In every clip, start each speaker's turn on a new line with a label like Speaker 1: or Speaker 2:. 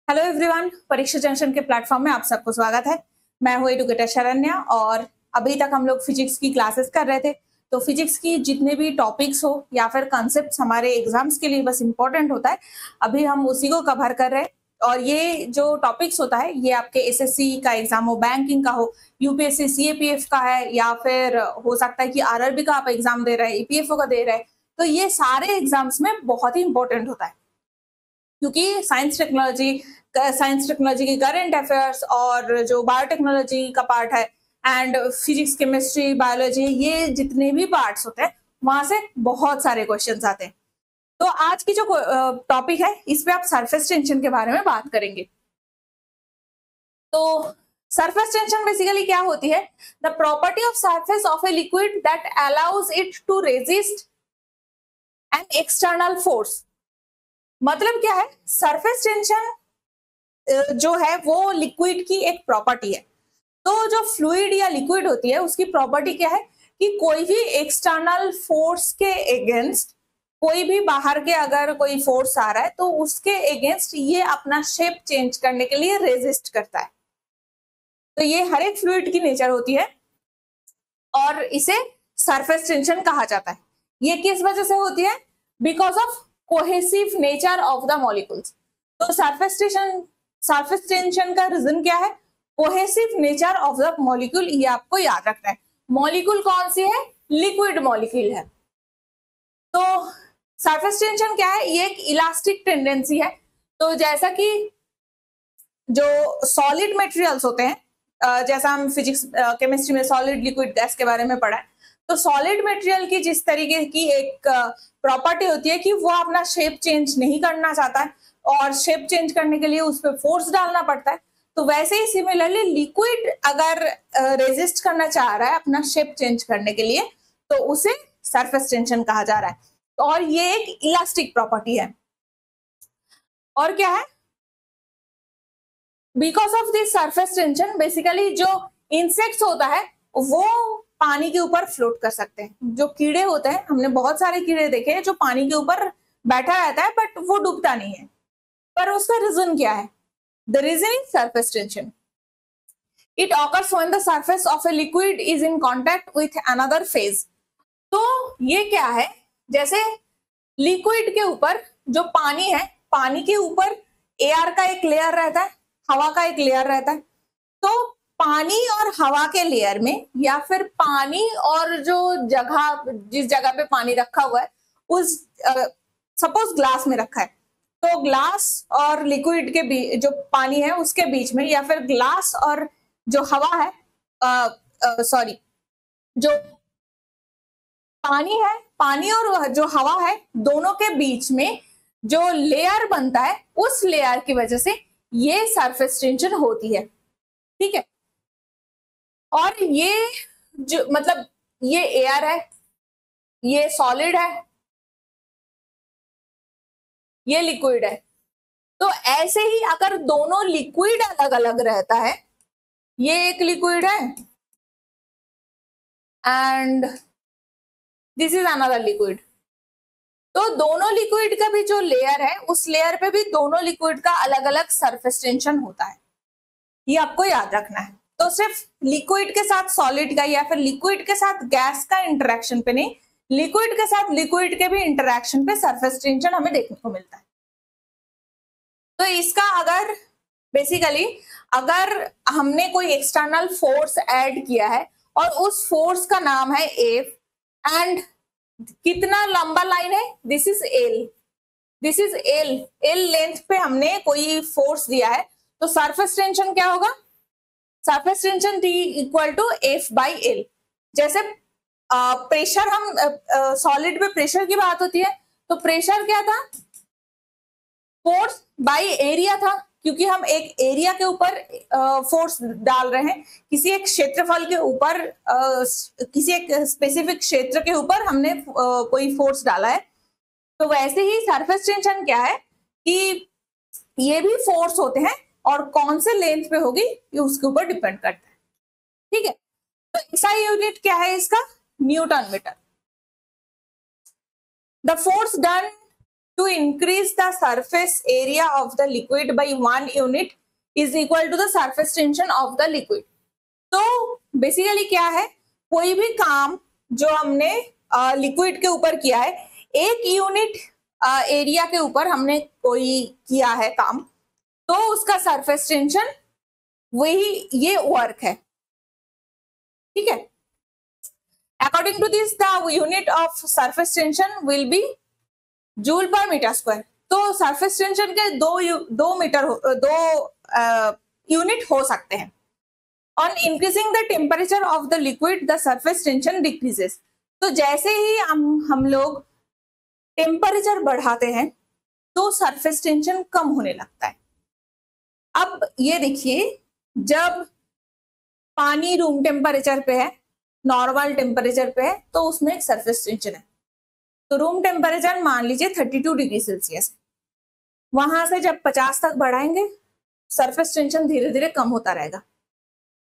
Speaker 1: Hello everyone, परीक्षा junction के platform में आप सबको स्वागत है। मैं हूँ एडुकेटर शरण्या और अभी तक हम लोग फिजिक्स की क्लासेस कर रहे थे। तो फिजिक्स की जितने भी टॉपिक्स हो या फिर कॉन्सेप्ट्स हमारे एग्जाम्स के लिए बस इम्पोर्टेंट होता है, अभी हम उसी को कवर कर रहे हैं। और ये जो टॉपिक्स होता है ये आपके एसएससी का एग्जाम हो, बैंकिंग का हो, यूपीएससी सीएपीएफ का है, या फिर हो सकता है कि आरआरबी का आप एग्जाम दे रहे हैं, ईपीएफओ का दे रहे हैं। तो ये सारे एग्जाम्स में बहुत ही इंपॉर्टेंट होता है, क्योंकि साइंस टेक्नोलॉजी की करंट अफेयर्स और जो बायोटेक्नोलॉजी का पार्ट है एंड फिजिक्स केमिस्ट्री बायोलॉजी, ये जितने भी पार्ट्स होते हैं वहां से बहुत सारे क्वेश्चंस आते हैं। तो आज की जो टॉपिक है इस पे आप सरफेस टेंशन के बारे में बात करेंगे। तो सरफेस टेंशन बेसिकली क्या होती है? The property of surface of a liquid that allows it to resist an external force. मतलब क्या है? सरफेस टेंशन जो है वो लिक्विड की एक प्रॉपर्टी है। तो जो फ्लूइड या लिक्विड होती है उसकी प्रॉपर्टी क्या है कि कोई भी एक्सटर्नल फोर्स के अगेंस्ट, कोई भी बाहर के अगर कोई फोर्स आ रहा है तो उसके अगेंस्ट ये अपना शेप चेंज करने के लिए रेजिस्ट करता है। तो ये हर एक फ्लूइड की नेचर होती है और इसे सरफेस टेंशन कहा जाता है। ये किस वजह से होती है? Because of cohesive nature of the molecules. तो सरफेस टेंशन का रीजन क्या है? Cohesive nature of the molecule. ये आपको याद रखना है। मॉलिक्यूल कौन सी है? लिक्विड मॉलिक्यूल है। तो सरफेस टेंशन क्या है? ये एक इलास्टिक टेंडेंसी है। तो जैसा कि जो सॉलिड मटेरियल्स होते हैं, जैसा हम फिजिक्स केमिस्ट्री में सॉलिड लिक्विड गैस के बारे में पढ़ा है, तो सॉलिड मटेरियल की जिस तरीके की एक प्रॉपर्टी होती है कि वो अपना शेप चेंज नहीं करना चाहता है और शेप चेंज करने के लिए उस पर फोर्स डालना पड़ता है, तो वैसे ही सिमिलरली लिक्विड अगर रेजिस्ट करना चाह रहा है अपना शेप चेंज करने के लिए तो उसे सरफेस टेंशन कहा जा रहा है। और ये एक इलास्टिक प्रॉपर्टी है। और क्या है? Because of this surface tension basically जो इंसेक्ट्स होता है वो पानी के ऊपर फ्लोट कर सकते हैं। जो कीड़े होते हैं, हमने बहुत सारे कीड़े देखे हैं जो पानी के ऊपर बैठा रहता है बट वो डूबता नहीं है। पर उसका रीजन क्या है? The reason is surface tension. It occurs when the surface of a liquid is in contact with another phase. तो ये क्या है? जैसे लिक्विड के ऊपर जो पानी है, पानी के ऊपर एयर का एक लेयर रहता है, हवा का एक लेयर रहता है। तो पानी और हवा के लेयर में, या फिर पानी और जो जगह, जिस जगह पे पानी रखा हुआ है उस सपोज ग्लास में रखा है, तो ग्लास और लिक्विड के बीच जो पानी है उसके बीच में, या फिर ग्लास और जो हवा है, सॉरी, जो पानी है, पानी और जो हवा है दोनों के बीच में जो लेयर बनता है उस लेयर की वजह से ये सरफेस टेंशन होती है। ठीक है। और ये जो मतलब ये एयर है, ये सॉलिड है, ये लिक्विड है। तो ऐसे ही अगर दोनों लिक्विड अलग अलग रहता है, ये एक लिक्विड है and this is another liquid, तो दोनों लिक्विड का भी जो लेयर है उस लेयर पे भी दोनों लिक्विड का अलग अलग सरफेस टेंशन होता है। ये आपको याद रखना है। तो सिर्फ लिक्विड के साथ सॉलिड का या फिर लिक्विड के साथ गैस का इंटरेक्शन पे नहीं, लिक्विड के साथ लिक्विड के भी इंटरेक्शन पे सरफेस टेंशन हमें देखने को मिलता है। तो इसका अगर बेसिकली अगर हमने कोई एक्सटर्नल फोर्स ऐड किया है और उस फोर्स का नाम है एफ एंड कितना लंबा लाइन है, this is L, this is L, L length पे हमने कोई फोर्स दिया है, तो सरफेस टेंशन क्या होगा? Surface tension T equal to F by L. जैसे प्रेशर, हम सॉलिड में प्रेशर की बात होती है तो प्रेशर क्या था? फोर्स बाई एरिया था, क्योंकि हम एक एरिया के ऊपर फोर्स डाल रहे हैं, किसी एक क्षेत्रफल के ऊपर, किसी एक स्पेसिफिक क्षेत्र के ऊपर हमने कोई फोर्स डाला है। तो वैसे ही सरफेस टेंशन क्या है कि ये भी फोर्स होते हैं और कौन से लेंथ पे होगी ये उसके ऊपर डिपेंड करता है। ठीक है। तो SI यूनिट क्या है इसका? Newton metre. The force done to increase the surface area of the liquid by 1 unit is equal to the surface tension of the liquid. तो बेसिकली क्या है, कोई भी काम जो हमने लिक्विड के ऊपर किया है, 1 यूनिट एरिया के ऊपर हमने कोई किया है काम, तो उसका सरफेस टेंशन वही ये वर्क है, ठीक है। According to this the unit of surface tension will be joule per metre square. तो सरफेस टेंशन के दो यूनिट हो सकते हैं। On increasing the temperature of the liquid the surface tension decreases. तो जैसे ही हम लोग टेम्परेचर बढ़ाते हैं तो सरफेस टेंशन कम होने लगता है। अब ये देखिए, जब पानी रूम टेम्परेचर पे है, नॉर्मल टेम्परेचर पे है, तो उसमें एक सरफेस टेंशन है। तो रूम टेम्परेचर मान लीजिए 32 डिग्री सेल्सियस, वहां से जब 50 तक बढ़ाएंगे सरफेस टेंशन धीरे धीरे कम होता रहेगा।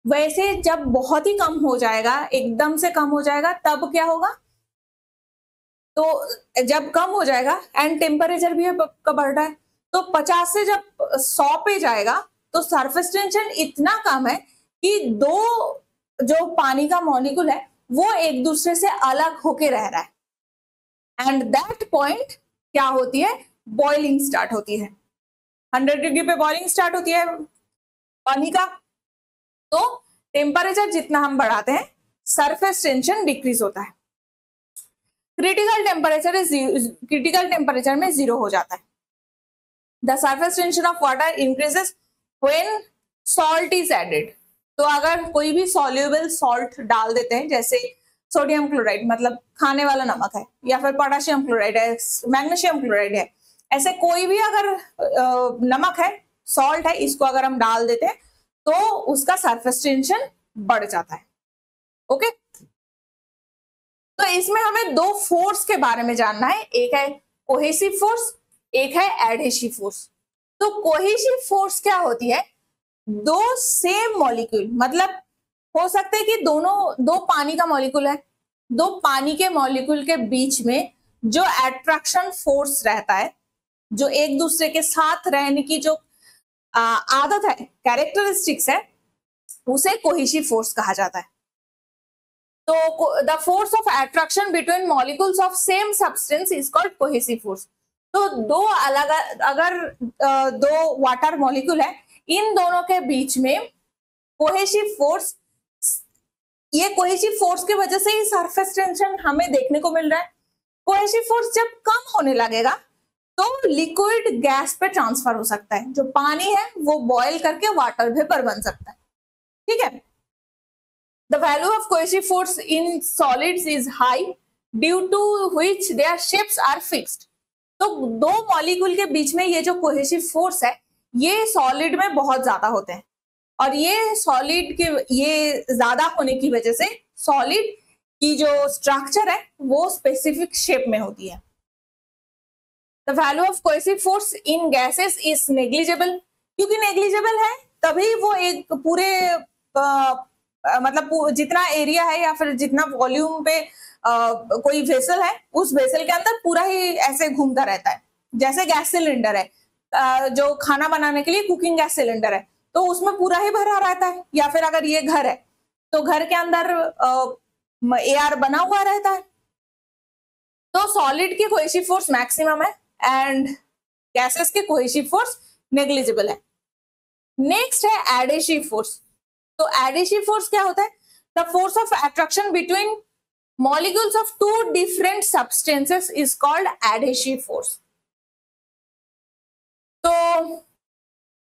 Speaker 1: वैसे जब बहुत ही कम हो जाएगा, एकदम से कम हो जाएगा, तब क्या होगा, तो जब कम हो जाएगा एंड टेम्परेचर भी बढ़ रहा है, तो 50 से जब 100 पे जाएगा तो सरफेस टेंशन इतना कम है कि दो जो पानी का मॉलिक्यूल है वो एक दूसरे से अलग होके रह रहा है। एंड दैट पॉइंट क्या होती है, बॉइलिंग स्टार्ट होती है। 100 डिग्री पे बॉइलिंग स्टार्ट होती है पानी का। तो टेम्परेचर जितना हम बढ़ाते हैं सरफेस टेंशन डिक्रीज होता है। क्रिटिकल टेम्परेचर में 0 हो जाता है। The surface tension of water increases when salt is added. तो अगर कोई भी सॉल्युबल सॉल्ट डाल देते हैं, जैसे सोडियम क्लोराइड मतलब खाने वाला नमक है, या फिर पोटेशियम क्लोराइड है, मैग्नीशियम क्लोराइड है, ऐसे कोई भी अगर नमक है, सॉल्ट है, इसको अगर हम डाल देते हैं तो उसका सरफेस टेंशन बढ़ जाता है। ओके, तो इसमें हमें 2 फोर्स के बारे में जानना है, एक है कोहेसिव फोर्स, एक है एडहेसिव फोर्स। तो कोहेसिव फोर्स क्या होती है, 2 सेम मॉलिक्यूल, मतलब हो सकता है कि दो पानी का मॉलिक्यूल है, 2 पानी के मॉलिक्यूल के बीच में जो अट्रैक्शन फोर्स रहता है, जो एक दूसरे के साथ रहने की जो आदत है, कैरेक्टरिस्टिक्स है, उसे कोहेसिव फोर्स कहा जाता है। तो the force of attraction between molecules of same substance is called cohesive force. तो अगर 2 वाटर मॉलिक्यूल है, इन दोनों के बीच में कोहेसिव फोर्स, ये कोहेसिव फोर्स की वजह से ही सरफेस टेंशन हमें देखने को मिल रहा है। कोहेसिव फोर्स जब कम होने लगेगा तो लिक्विड गैस पे ट्रांसफर हो सकता है, जो पानी है वो बॉयल करके वाटर वेपर बन सकता है, ठीक है। The value of cohesive force in solids is high due to which their shapes are fixed. तो 2 मॉलिक्यूल के बीच में ये जो कोहेसिव फोर्स है ये सॉलिड में बहुत ज्यादा होते हैं, और ये सॉलिड के ये ज्यादा होने की वजह से सॉलिड की जो स्ट्रक्चर है वो स्पेसिफिक शेप में होती है। The value of cohesive force in gases is negligible. क्योंकि नेग्लिजिबल है तभी वो एक पूरे मतलब जितना एरिया है या फिर जितना वॉल्यूम पे कोई वेसल है, उस वेसल के अंदर पूरा ही ऐसे घूमता रहता है। जैसे गैस सिलेंडर है, जो खाना बनाने के लिए कुकिंग गैस सिलेंडर है, तो उसमें पूरा ही भरा रहता है। या फिर अगर ये घर है तो घर के अंदर एयर बना हुआ रहता है। तो सॉलिड की कोहेसिव फोर्स मैक्सिमम है एंड गैसेस की कोहेसिव फोर्स नेग्लिजिबल है। नेक्स्ट है एडहेसिव फोर्स। तो एडहेसिव फोर्स क्या होता है, the force of attraction between molecules of 2 different substances is called adhesive force. तो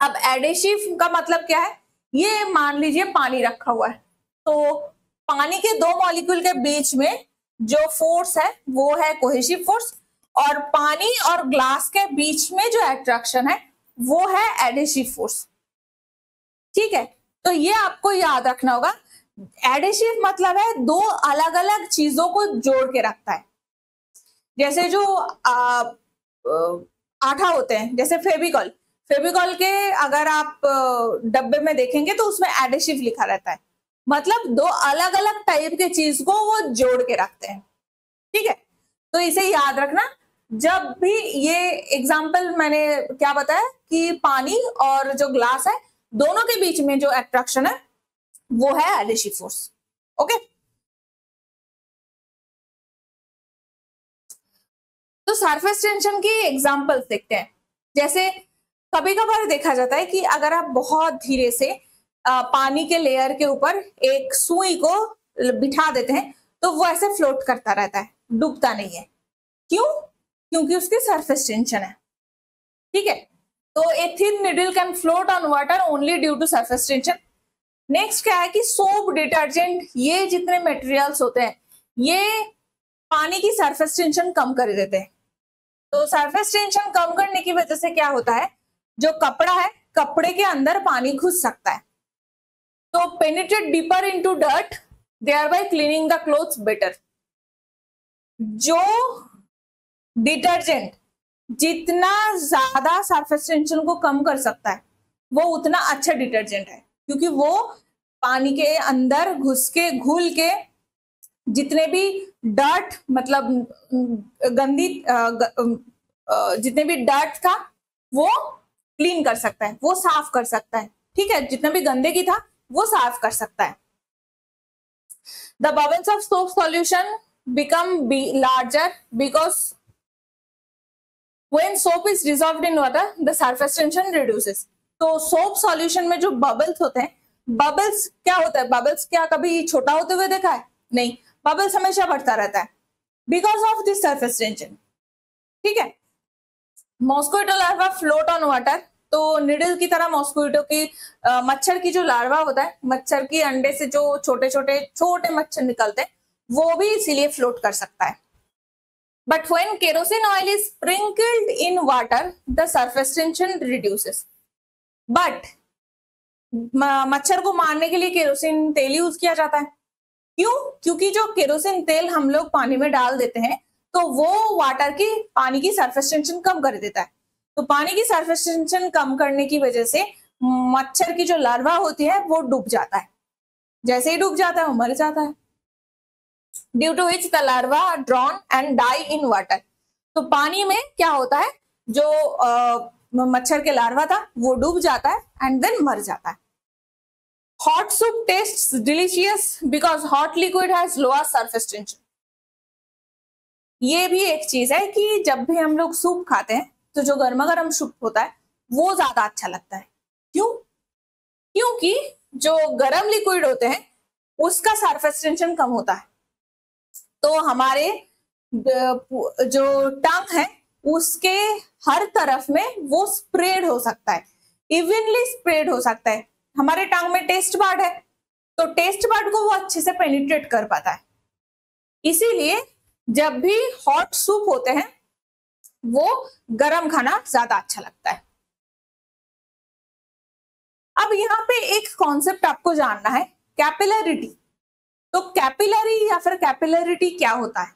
Speaker 1: अब एडहेसिव का मतलब क्या है, ये मान लीजिए पानी रखा हुआ है, तो पानी के 2 मॉलिक्यूल के बीच में जो फोर्स है वो है कोहेसिव फोर्स, और पानी और ग्लास के बीच में जो अट्रैक्शन है वो है एडहेसिव फोर्स, ठीक है। तो ये आपको याद रखना होगा। एडहेसिव मतलब है 2 अलग अलग चीजों को जोड़ के रखता है। जैसे जो आठा होते हैं, जैसे फेविकॉल के अगर आप डब्बे में देखेंगे तो उसमें एडहेसिव लिखा रहता है, मतलब 2 अलग अलग टाइप के चीज को वो जोड़ के रखते हैं, ठीक है। तो इसे याद रखना, जब भी ये एग्जाम्पल मैंने क्या बताया कि पानी और जो ग्लास है दोनों के बीच में जो अट्रैक्शन है वो है एडिशिव फोर्स। ओके, तो सरफेस टेंशन की एग्जांपल्स देखते हैं। जैसे कभी कभार देखा जाता है कि अगर आप बहुत धीरे से पानी के लेयर के ऊपर एक सुई को बिठा देते हैं तो वो ऐसे फ्लोट करता रहता है, डूबता नहीं है। क्यों? क्योंकि उसकी सरफेस टेंशन है। ठीक है, तो a thin needle can float on water only due to surface tension. Next क्या है कि सोप, डिटर्जेंट, ये जितने मटेरियल्स होते हैं ये पानी की सरफेस टेंशन कम कर देते हैं। तो सरफेस टेंशन कम करने की वजह से क्या होता है, जो कपड़ा है कपड़े के अंदर पानी घुस सकता है, तो penetrate deeper into dirt, thereby cleaning the clothes better. जो डिटर्जेंट जितना ज्यादा सरफेस टेंशन को कम कर सकता है वो उतना अच्छा डिटर्जेंट है, क्योंकि वो पानी के अंदर घुस के घुल के जितने भी डर्ट मतलब गंदी जितने भी डर्ट था वो क्लीन कर सकता है, वो साफ कर सकता है। ठीक है, जितना भी गंदगी था वो साफ कर सकता है। The bubbles of soap solution become larger because when soap is dissolved in water the surface tension reduces। तो सोप सॉल्यूशन में जो बबल्स होते हैं, बबल्स क्या होता है, बबल्स क्या कभी छोटा होते हुए देखा है? नहीं, बबल्स हमेशा बढ़ता रहता है because of this surface tension. ठीक है, mosquito larva float on water, तो निडल की तरह मॉस्किटो की मच्छर की जो लार्वा होता है, मच्छर की अंडे से जो छोटे छोटे मच्छर निकलते हैं वो भी इसीलिए फ्लोट कर सकता है। But when kerosene oil is sprinkled in water, the surface tension reduces. But मच्छर को मारने के लिए केरोसिन तेल यूज किया जाता है। क्यों? क्योंकि जो केरोसिन तेल हम लोग पानी में डाल देते हैं तो वो पानी की सरफेस टेंशन कम कर देता है। तो पानी की सरफेस टेंशन कम करने की वजह से मच्छर की जो लार्वा होती है वो डूब जाता है। जैसे ही डूब जाता है वो मर जाता है। Due to which the larva drown and die in water. तो पानी में क्या होता है, जो मच्छर के लार्वा था वो डूब जाता है एंड देन मर जाता है। Hot soup tests delicious because hot liquid has lower surface tension. ये भी एक चीज है कि जब भी हम लोग सूप खाते हैं तो जो गर्मा गर्म सूप होता है वो ज्यादा अच्छा लगता है। क्यों? क्योंकि जो गर्म लिक्विड होते हैं उसका सरफेस टेंशन कम होता है, तो हमारे जो टंग है उसके हर तरफ में वो स्प्रेड हो सकता है, इवनली स्प्रेड हो सकता है। हमारे टंग में टेस्ट बड है तो टेस्ट बड को वो अच्छे से पेनिट्रेट कर पाता है। इसीलिए जब भी हॉट सूप होते हैं वो गरम खाना ज्यादा अच्छा लगता है। अब यहाँ पे एक कॉन्सेप्ट आपको जानना है, कैपिलरिटी। तो कैपिलरी या फिर कैपिलरिटी क्या होता है?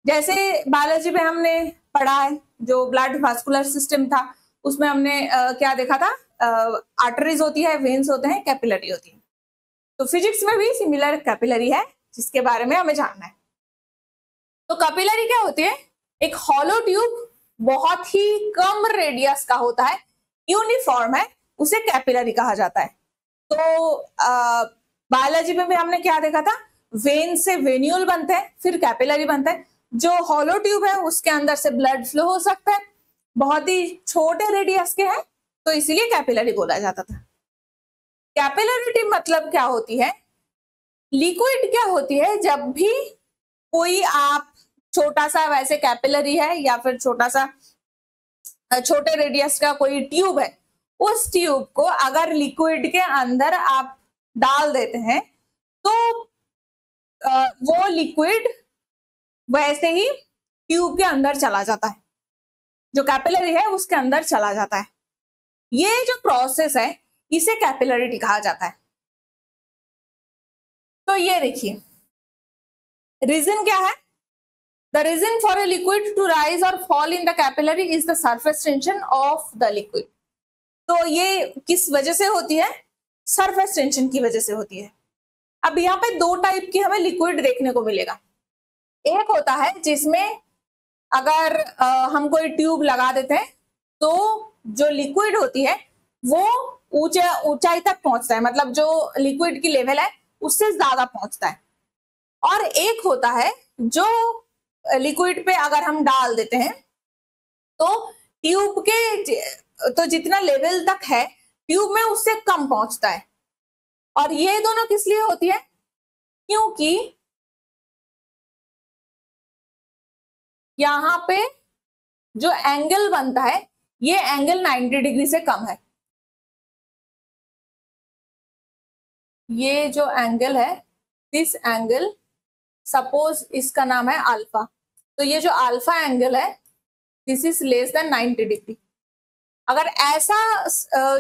Speaker 1: जैसे बायोलॉजी में हमने पढ़ा है, जो ब्लड वास्कुलर सिस्टम था उसमें हमने क्या देखा था, आर्टरीज होती है, वेन्स होते हैं, कैपिलरी होती है। तो फिजिक्स में भी सिमिलर कैपिलरी है जिसके बारे में हमें जानना है। तो कैपिलरी क्या होती है? एक हॉलो ट्यूब, बहुत ही कम रेडियस का होता है, यूनिफॉर्म है, उसे कैपिलरी कहा जाता है। तो बायोलॉजी में भी हमने क्या देखा था, वेन से वेन्यूल बनते हैं, फिर कैपिलरी बनता है। जो हॉलो ट्यूब है उसके अंदर से ब्लड फ्लो हो सकता है, बहुत ही छोटे रेडियस के हैं, तो इसीलिए कैपिलरी बोला जाता था। कैपिलरिटी मतलब क्या होती है? लिक्विड क्या होती है, जब भी कोई आप छोटा सा वैसे कैपिलरी है या फिर छोटे रेडियस का कोई ट्यूब है, उस ट्यूब को अगर लिक्विड के अंदर आप डाल देते हैं तो वो लिक्विड वैसे ही ट्यूब के अंदर चला जाता है, जो कैपिलरी है उसके अंदर चला जाता है। ये जो प्रोसेस है इसे कैपिलरिटी कहा जाता है। तो ये देखिए, रीजन क्या है? The reason for a liquid to rise और fall in the capillary is the surface tension of the liquid. तो ये किस वजह से होती है? सरफेस टेंशन की वजह से होती है। अब यहाँ पे दो टाइप की हमें लिक्विड देखने को मिलेगा। एक होता है जिसमें अगर हम कोई ट्यूब लगा देते हैं तो जो लिक्विड होती है वो ऊंचाई तक पहुंचता है, मतलब जो लिक्विड की लेवल है उससे ज्यादा पहुंचता है। और एक होता है जो लिक्विड पे अगर हम डाल देते हैं तो ट्यूब के तो जितना लेवल तक है ट्यूब में उससे कम पहुंचता है। और ये दोनों किस लिए होती है? क्योंकि यहाँ पे जो एंगल बनता है ये एंगल 90 डिग्री से कम है। ये जो एंगल है, दिस एंगल, सपोज इसका नाम है अल्फा, तो ये जो अल्फा एंगल है this is less than 90 degree. अगर ऐसा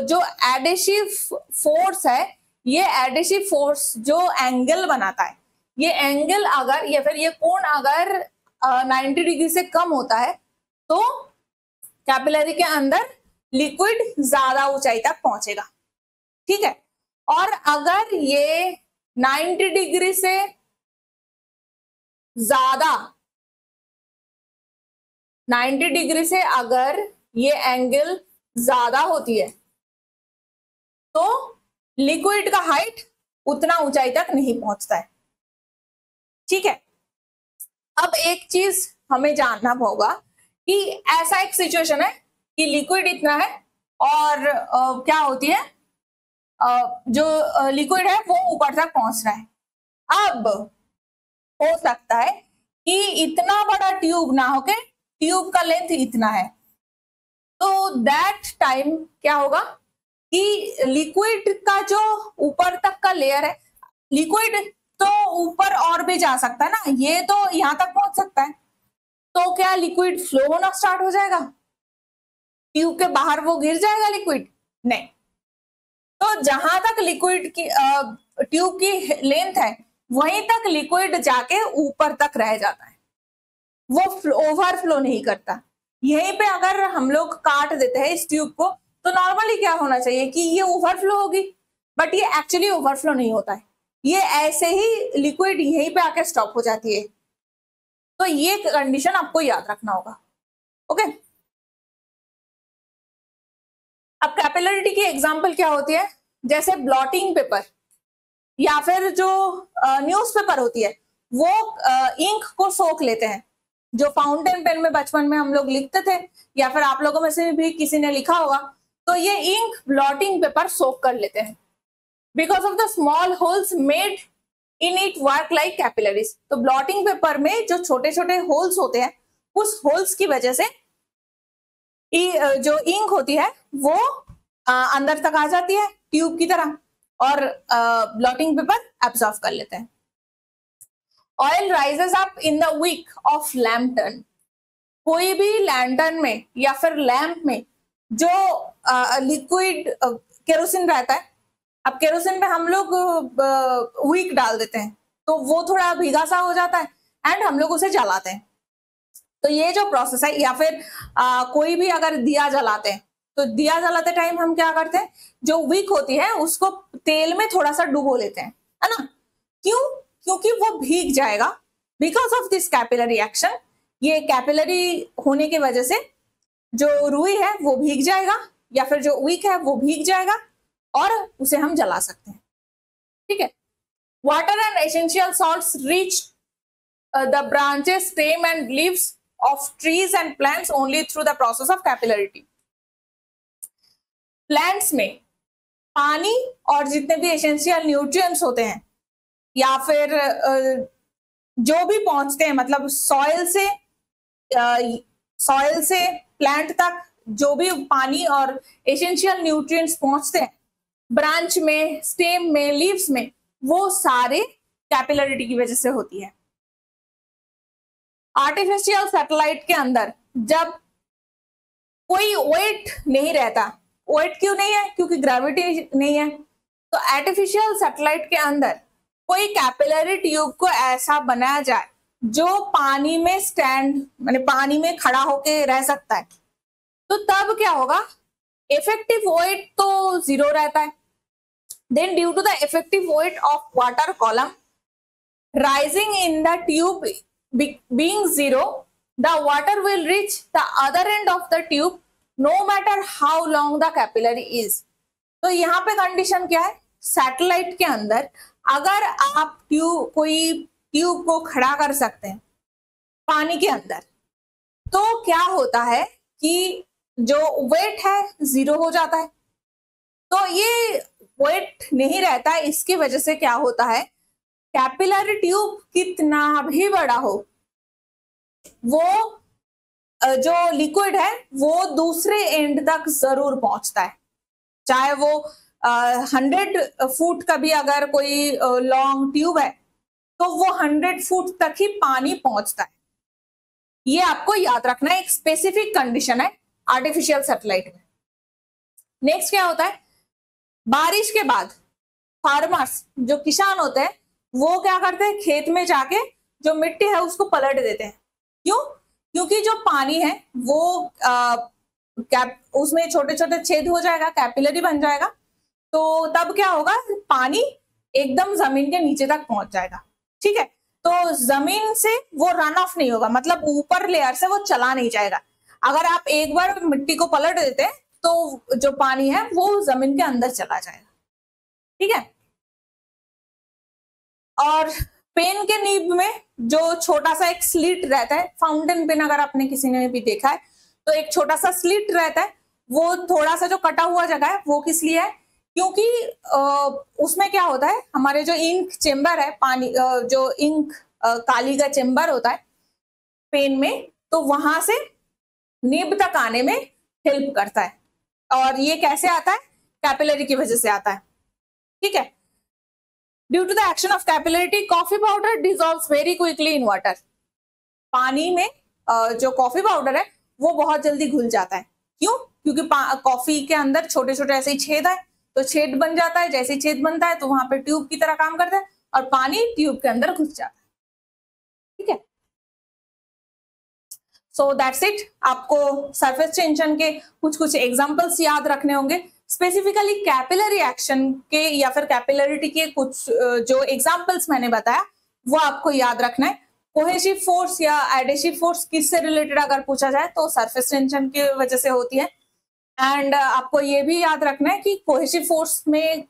Speaker 1: जो एडिशिव फोर्स है, ये एडिशिव फोर्स जो एंगल बनाता है, ये एंगल अगर या फिर ये कोण अगर 90 डिग्री से कम होता है तो कैपिलरी के अंदर लिक्विड ज्यादा ऊंचाई तक पहुंचेगा। ठीक है, और अगर ये 90 डिग्री से ज्यादा, 90 डिग्री से अगर ये एंगल ज्यादा होती है तो लिक्विड का हाइट उतना ऊंचाई तक नहीं पहुंचता है। ठीक है, अब एक चीज हमें जानना होगा कि ऐसा एक सिचुएशन है कि लिक्विड इतना है और क्या होती है, जो लिक्विड है वो ऊपर तक पहुंच रहा है। अब हो सकता है कि इतना बड़ा ट्यूब ना होके ट्यूब का लेंथ इतना है, तो दैट टाइम क्या होगा कि लिक्विड का जो ऊपर तक का लेयर है, लिक्विड तो ऊपर और भी जा सकता है ना, ये तो यहां तक पहुंच सकता है, तो क्या लिक्विड फ्लो होना स्टार्ट हो जाएगा? ट्यूब के बाहर वो गिर जाएगा लिक्विड? नहीं। तो जहां तक लिक्विड की ट्यूब की लेंथ है वहीं तक लिक्विड जाके ऊपर तक रह जाता है, वो ओवरफ्लो नहीं करता। यहीं पे अगर हम लोग काट देते हैं इस ट्यूब को तो नॉर्मली क्या होना चाहिए कि ये ओवरफ्लो होगी, बट ये एक्चुअली ओवरफ्लो नहीं होता है, ये ऐसे ही लिक्विड यहीं पे आके स्टॉप हो जाती है। तो ये कंडीशन आपको याद रखना होगा। ओके, अब कैपिलरिटी की एग्जांपल क्या होती है? जैसे ब्लॉटिंग पेपर या फिर जो न्यूज़पेपर होती है वो इंक को सोख लेते हैं। जो फाउंटेन पेन में बचपन में हम लोग लिखते थे या फिर आप लोगों में से भी किसी ने लिखा होगा, तो ये इंक ब्लॉटिंग पेपर सोख कर लेते हैं। Because of the small holes made in it work like capillaries. तो ब्लॉटिंग पेपर में जो छोटे छोटे होल्स होते हैं, उस होल्स की वजह से जो इंक होती है वो अंदर तक आ जाती है ट्यूब की तरह और ब्लॉटिंग पेपर एब्जॉर्ब कर लेते हैं। Oil rises up in the wick of lantern. कोई भी लैंटर्न में या फिर लैंप में जो लिक्विड केरोसिन रहता है, अब केरोसिन में हम लोग विक डाल देते हैं तो वो थोड़ा भीगा सा हो जाता है एंड हम लोग उसे जलाते हैं। तो ये जो प्रोसेस है, या फिर कोई भी अगर दिया जलाते हैं तो दिया जलाते टाइम हम क्या करते हैं, जो विक होती है उसको तेल में थोड़ा सा डुबो लेते हैं, है ना? क्यों? क्योंकि वो भीग जाएगा। Because of this capillary action, ये कैपिलरी होने की वजह से जो रुई है वो भीग जाएगा या फिर जो विक है वो भीग जाएगा और उसे हम जला सकते हैं। ठीक है, water and essential salts reach the branches, stem and leaves of trees and plants only through the process of capillarity. Plants में पानी और जितने भी एसेंशियल न्यूट्रिएंट्स होते हैं या फिर जो भी पहुंचते हैं, मतलब सॉइल से प्लांट तक जो भी पानी और एसेंशियल न्यूट्रिएंट्स पहुंचते हैं ब्रांच में, स्टेम में, लीव्स में, वो सारे कैपिलरिटी की वजह से होती है। आर्टिफिशियल सैटेलाइट के अंदर जब कोई वेट नहीं रहता, वेट क्यों नहीं है? क्योंकि ग्रेविटी नहीं है। तो आर्टिफिशियल सैटेलाइट के अंदर कोई कैपिलरी ट्यूब को ऐसा बनाया जाए जो पानी में स्टैंड, माने पानी में खड़ा होके रह सकता है, तो तब क्या होगा, इफेक्टिव वेट तो 0 रहता है। Then due to the effective weight of water column rising in the tube being 0, the water will reach the other end of the tube no matter how long the capillary is. तो यहाँ पे condition क्या है, satellite के अंदर अगर आप कोई ट्यूब को खड़ा कर सकते हैं पानी के अंदर, तो क्या होता है कि जो वेट है 0 हो जाता है। तो ये वेट नहीं रहता है, इसकी वजह से क्या होता है, कैपिलरी ट्यूब कितना भी बड़ा हो, वो जो लिक्विड है वो दूसरे एंड तक जरूर पहुंचता है। चाहे वो 100 फुट का भी अगर कोई लॉन्ग ट्यूब है तो वो 100 फुट तक ही पानी पहुंचता है। ये आपको याद रखना है, एक स्पेसिफिक कंडीशन है आर्टिफिशियल सैटेलाइट में। नेक्स्ट क्या होता है, बारिश के बाद फार्मर्स जो किसान होते हैं वो क्या करते हैं, खेत में जाके जो मिट्टी है उसको पलट देते हैं। क्यों? क्योंकि जो पानी है वो उसमें छोटे छोटे छेद हो जाएगा, कैपिलरी बन जाएगा, तो तब क्या होगा, पानी एकदम जमीन के नीचे तक पहुंच जाएगा। ठीक है, तो जमीन से वो रन ऑफ नहीं होगा, मतलब ऊपर लेयर से वो चला नहीं जाएगा। अगर आप एक बार मिट्टी को पलट देते हैं तो जो पानी है वो जमीन के अंदर चला जाएगा। ठीक है, और पेन के नीब में जो छोटा सा एक स्लिट रहता है, फाउंटेन पेन अगर आपने किसी ने भी देखा है तो एक छोटा सा स्लिट रहता है, वो थोड़ा सा जो कटा हुआ जगह है वो किस लिए है, क्योंकि उसमें क्या होता है, हमारे जो इंक चेम्बर है, पानी जो इंक काली का चेम्बर होता है पेन में, तो वहां से निब तक आने में हेल्प करता है। और ये कैसे आता है, कैपिलरी की वजह से आता है। ठीक है, due to the action of capillarity coffee powder dissolves very quickly in water. पानी में जो कॉफी पाउडर है वो बहुत जल्दी घुल जाता है। क्यों? क्योंकि कॉफी के अंदर छोटे छोटे ऐसे ही छेद है, तो छेद बन जाता है, जैसे छेद बनता है तो वहां पे ट्यूब की तरह काम करता है और पानी ट्यूब के अंदर घुस जाता है। ठीक है, सो दैट्स इट। आपको सरफेस टेंशन के कुछ एग्जांपल्स याद रखने होंगे, स्पेसिफिकली कैपिलरी एक्शन के या फिर कैपिलरिटी के कुछ जो एग्जांपल्स मैंने बताया वो आपको याद रखना है। कोहेसिव फोर्स या एडेसिव फोर्स किससे रिलेटेड अगर पूछा जाए तो सरफेस टेंशन की वजह से होती है। एंड आपको ये भी याद रखना है कि कोहेसिव फोर्स में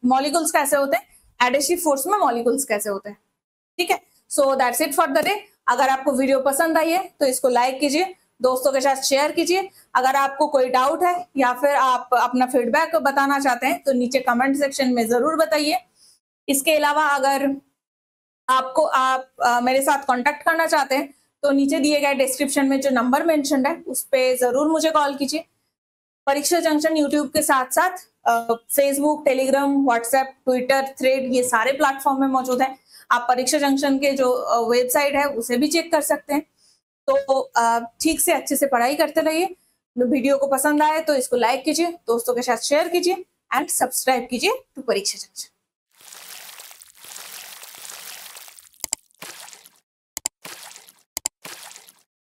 Speaker 1: मॉलिक्यूल्स कैसे होते हैं, एडेसिव फोर्स में मॉलिक्यूल्स कैसे होते हैं। ठीक है, so that's it for the day. अगर आपको वीडियो पसंद आई है तो इसको लाइक कीजिए, दोस्तों के साथ शेयर कीजिए। अगर आपको कोई डाउट है या फिर आप अपना फीडबैक बताना चाहते हैं तो नीचे कमेंट सेक्शन में जरूर बताइए। इसके अलावा अगर आप मेरे साथ कांटेक्ट करना चाहते हैं तो नीचे दिए गए डिस्क्रिप्शन में जो नंबर मेंशन्ड है उस पे जरूर मुझे कॉल कीजिए। परीक्षा जंक्शन यूट्यूब के साथ साथ Facebook, Telegram, WhatsApp, Twitter, thread, ये सारे प्लेटफॉर्म में मौजूद है। आप परीक्षा जंक्शन के जो वेबसाइट है उसे भी चेक कर सकते हैं। तो ठीक से अच्छे से पढ़ाई करते रहिए। वीडियो को पसंद आए तो इसको लाइक कीजिए, दोस्तों के साथ शेयर कीजिए एंड सब्सक्राइब कीजिए टू परीक्षा जंक्शन।